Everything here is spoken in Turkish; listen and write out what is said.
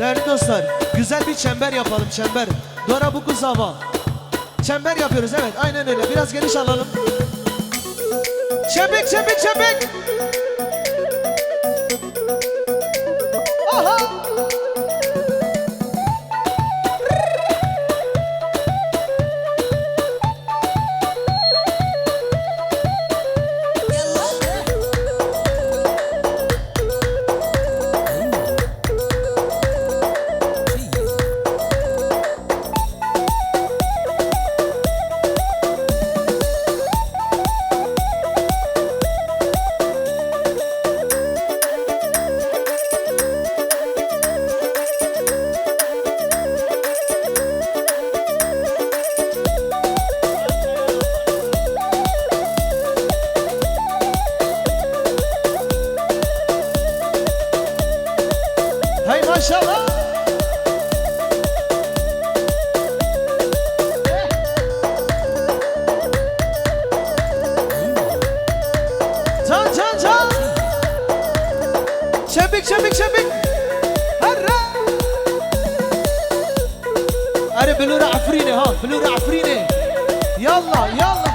Değerli dostlar, güzel bir çember yapalım, çember. Dora bu kuzava. Çember yapıyoruz, evet, aynen öyle. Biraz geniş alalım. Çembek, çembek, çembek. Aha! Hay maşallah. Can can can. Çembik çembik çembik. Harra. Are بلور عفريني ها بلور عفريني. يلا يلا.